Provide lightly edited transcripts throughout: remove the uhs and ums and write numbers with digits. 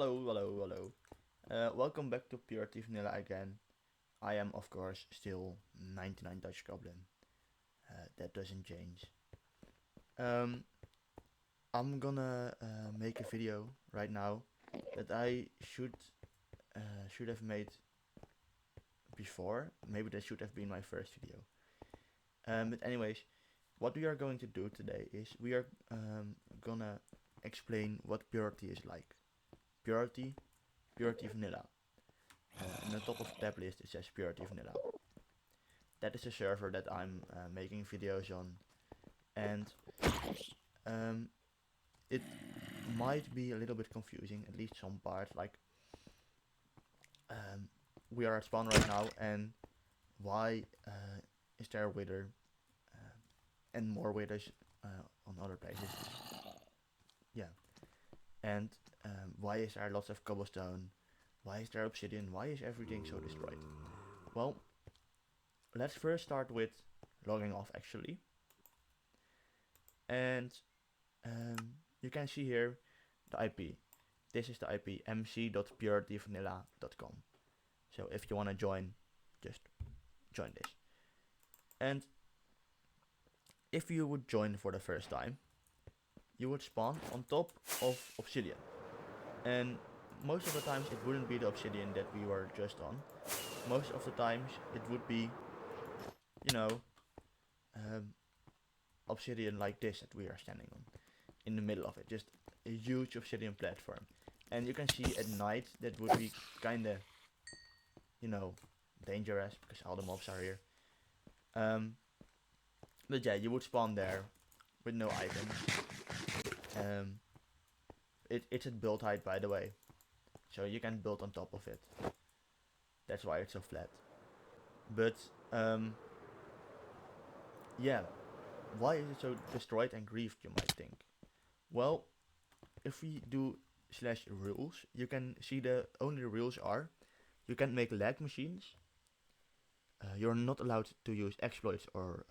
hello. Welcome back to Purity Vanilla again. I am, of course, still 99 Dutch Goblin. That doesn't change. Um, I'm gonna make a video right now that I should have made before. Maybe that should have been my first video. But anyways, what we are going to do today is we are gonna explain what Purity is like. Purity, Purity Vanilla. On the top of the tab list it says Purity Vanilla. That is a server that I'm making videos on, and um, it might be a little bit confusing, at least some parts. Like um, we are at spawn right now, and why is there a wither and more withers on other places? Yeah, and why is there lots of cobblestone? Why is there obsidian? Why is everything so destroyed? Well, let's first start with logging off actually. And you can see here the IP. This is the IP mc.purityvanilla.com. So if you want to join, just join this. And if you would join for the first time, you would spawn on top of obsidian. And most of the times it wouldn't be the obsidian that we were just on. Most of the times it would be, you know, obsidian like this that we are standing on, in the middle of it, just a huge obsidian platform. And you can see at night that would be kinda, dangerous because all the mobs are here. But yeah, you would spawn there with no items. It's at build height, by the way, so you can build on top of it. That's why it's so flat. But yeah, why is it so destroyed and grieved, you might think? Well, if we do /rules, you can see the only rules are: you can make lag machines, you're not allowed to use exploits or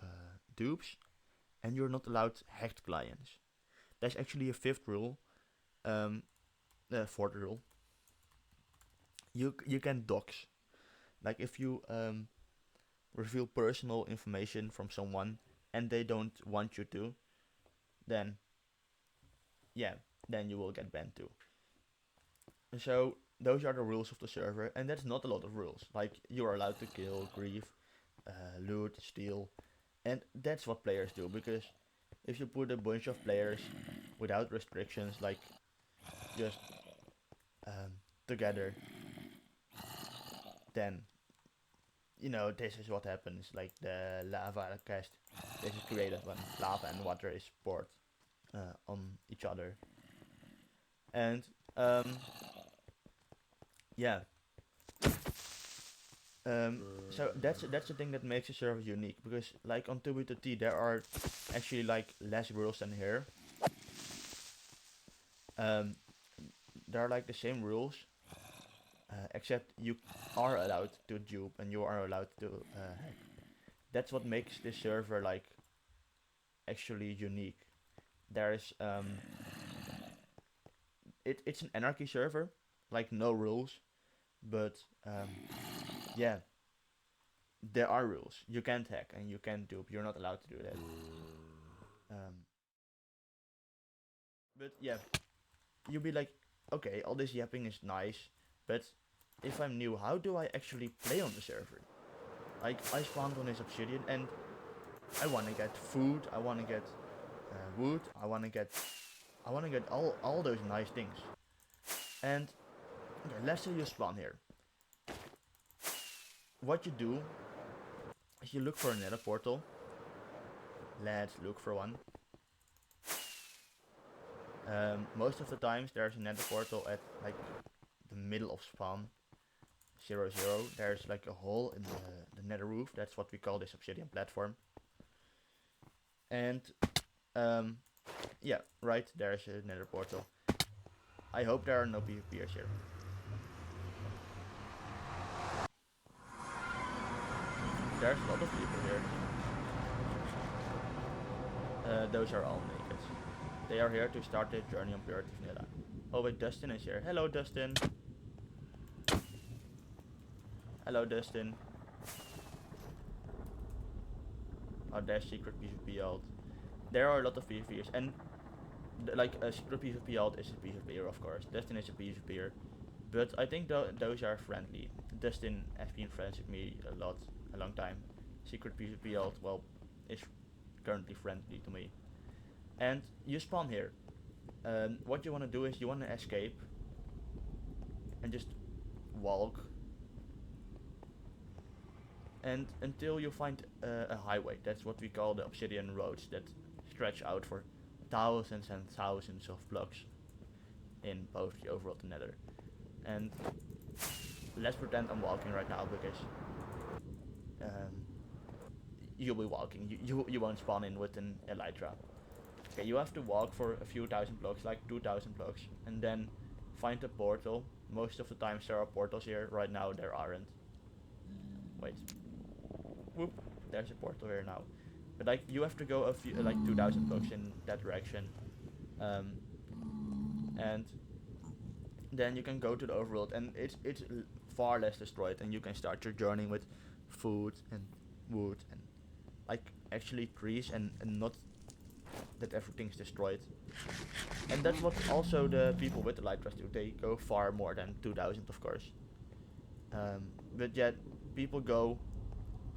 dupes, and you're not allowed hacked clients. There's actually a fifth rule, fourth rule. You can dox, like if you reveal personal information from someone and they don't want you to, then yeah, then you will get banned too. So those are the rules of the server, and that's not a lot of rules. Like you are allowed to kill, grieve, loot, steal, and that's what players do. Because if you put a bunch of players without restrictions, like just together, then this is what happens. Like the lava cast, this is created when lava and water is poured on each other, and yeah. So that's the thing that makes the server unique, because like on 2b2t there are actually like less rules than here. Um, there are like the same rules, except you are allowed to dupe and you are allowed to hack. That's what makes this server like actually unique. There's it's an anarchy server, like no rules, but yeah, there are rules. You can't hack and you can't dupe. You're not allowed to do that. But yeah, you'll be like, okay, all this yapping is nice, but if I'm new, how do I actually play on the server? Like, I spawned on this obsidian and I wanna get food, I wanna get wood, I wanna get all those nice things. And okay, let's say you spawn here. What you do is you look for a nether portal. Let's look for one. Most of the times there's a nether portal at like the middle of spawn, 0, 0. There's like a hole in the nether roof. That's what we call this obsidian platform. And yeah, right, there's a nether portal. I hope there are no PvPers here. There's a lot of people here. Those are all naked. They are here to start their journey on Purity Vanilla. Oh wait, Dustin is here. Hello, Dustin. Hello, Dustin. Oh, there's secret PvP alt. There are a lot of PvPers, and like a secret PvP alt is a PvPer, of course. Dustin is a PvPer, but I think those are friendly. Dustin has been friends with me a long time. Secret PvP alt, well, is currently friendly to me. And you spawn here. What you want to do is you want to escape and just walk, and until you find a highway. That's what we call the obsidian roads that stretch out for thousands and thousands of blocks in both the overworld and nether. And let's pretend I'm walking right now because um, you'll be walking. You won't spawn in with an elytra. Okay, you have to walk for a few thousand blocks, like 2,000 blocks, and then find a portal. Most of the times there are portals here. Right now there aren't. Wait. Whoop. There's a portal here now. But like you have to go a few, like 2,000 blocks in that direction, and then you can go to the overworld, and it's far less destroyed, and you can start your journey with food and wood and like actually trees, and not that everything's destroyed. And that's what also the people with the light trust do. They go far more than 2,000, of course. But yet people go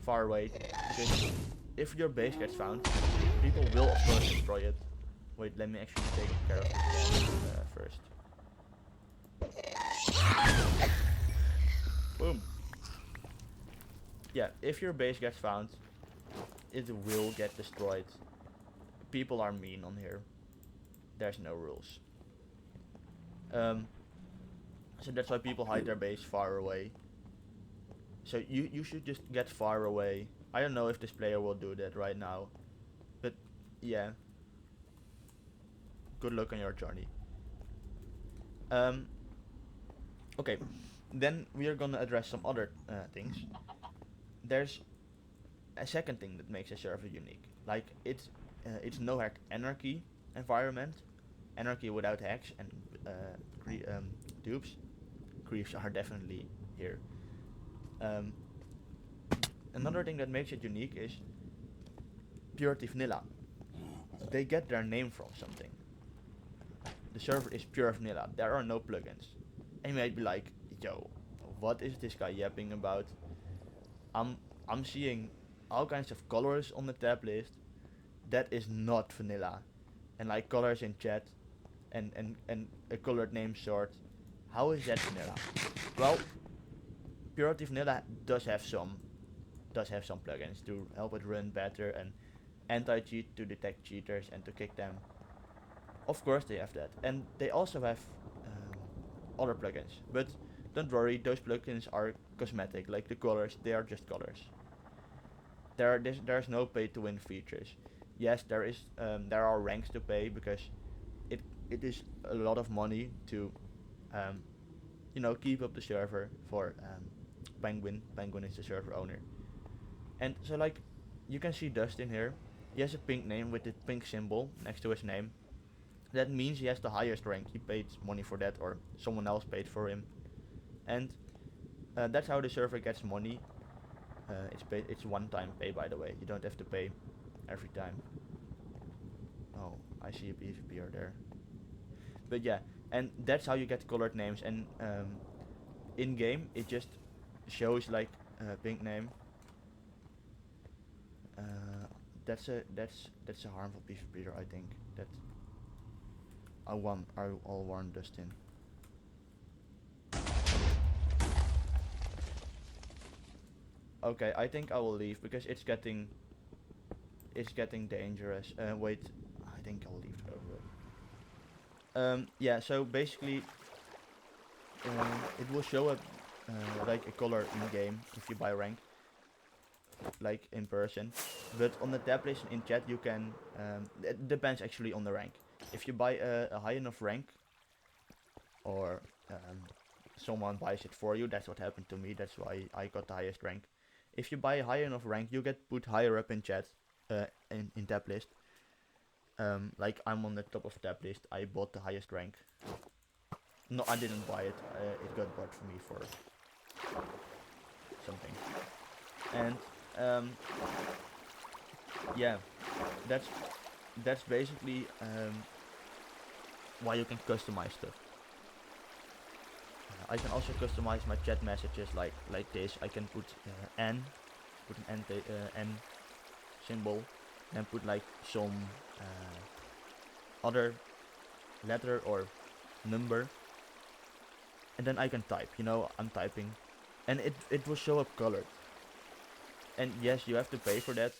far away because if your base gets found, people will of course destroy it. Wait, let me actually take care of this first. Boom. Yeah, if your base gets found, it will get destroyed. People are mean on here. There's no rules. So that's why people hide their base far away. So you should just get far away. I don't know if this player will do that right now, but yeah. Good luck on your journey. Okay, then we are gonna address some other things. There's a second thing that makes a server unique. Like it's no hack anarchy environment, anarchy without hacks and dupes. Griefs are definitely here. Another thing that makes it unique is Purity Vanilla. They get their name from something. The server is pure vanilla. There are no plugins. And you might be like, yo, what is this guy yapping about? I'm seeing all kinds of colors on the tab list. That is not vanilla. And like colors in chat and a colored name sort. How is that vanilla? Well, Purity Vanilla does have some plugins to help it run better and anti-cheat to detect cheaters and to kick them. Of course they have that, and they also have other plugins, but don't worry, those plugins are cosmetic, like the colors, they are just colors. There's no pay to win features. Yes, there are ranks to pay because it is a lot of money to keep up the server for Penguin. Penguin is the server owner. And so like you can see Dustin here. He has a pink name with the pink symbol next to his name. That means he has the highest rank. He paid money for that, or someone else paid for him, and that's how the server gets money. It's one-time pay, by the way. You don't have to pay every time. Oh, I see a PvPer there. But yeah, and that's how you get colored names. And in game, it just shows like a pink name. That's a harmful PvPer, I think. That I'll warn Dustin. Okay, I think I will leave because it's getting dangerous. Wait, I think I'll leave it over. Yeah, so basically, it will show up like a color in game if you buy rank, like in person. But on the tab list in chat, you can. It depends actually on the rank. If you buy a high enough rank, or someone buys it for you, that's what happened to me. That's why I got the highest rank. If you buy a high enough rank, you get put higher up in chat, in tab list. Like I'm on the top of tab list. I bought the highest rank. No, I didn't buy it. It got bought for me for something. And yeah, that's basically why you can customize stuff. I can also customize my chat messages like this. I can put put an N symbol, and put like some other letter or number, and then I can type. You know, I'm typing, and it will show up colored. And yes, you have to pay for that.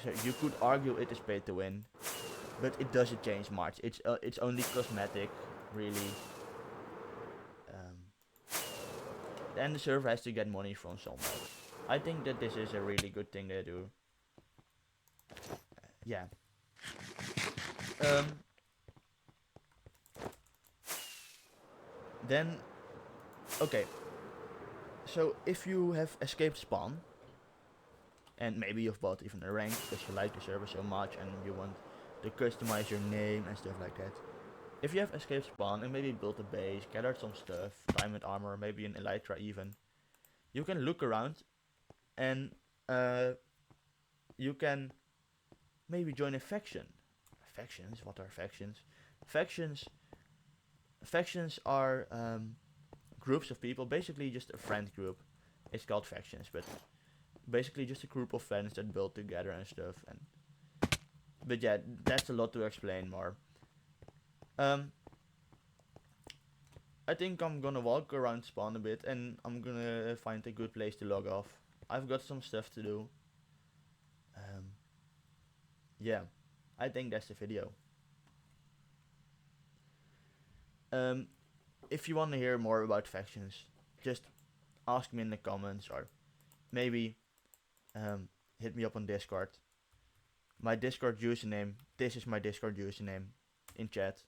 So you could argue it is pay to win, but it doesn't change much. It's only cosmetic, really. Then the server has to get money from somewhere. I think that this is a really good thing they do. Yeah. Um, then, okay. So if you have escaped spawn, and maybe you've bought even a rank because you like the server so much and you want to customize your name and stuff like that. If you have escaped spawn and maybe built a base, gathered some stuff, diamond armor, maybe an elytra even, you can look around and you can maybe join a faction. Factions? What are factions? Factions. Factions are groups of people, basically just a friend group. It's called factions, but basically just a group of friends that build together and stuff. And but yeah, that's a lot to explain more. Um, I think I'm gonna walk around spawn a bit, and I'm gonna find a good place to log off. I've got some stuff to do. Um, yeah, I think that's the video. Um, if you want to hear more about factions, just ask me in the comments, or maybe hit me up on Discord. My Discord username, this is my Discord username in chat.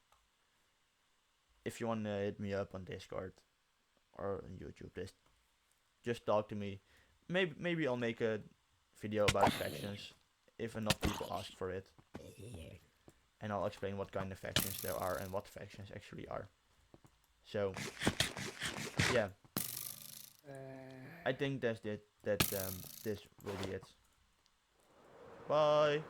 If you want to hit me up on Discord or on YouTube, just talk to me. Maybe I'll make a video about factions if enough people ask for it. And I'll explain what kind of factions there are and what factions actually are. So, yeah. I think that's it. That this will be it. Bye.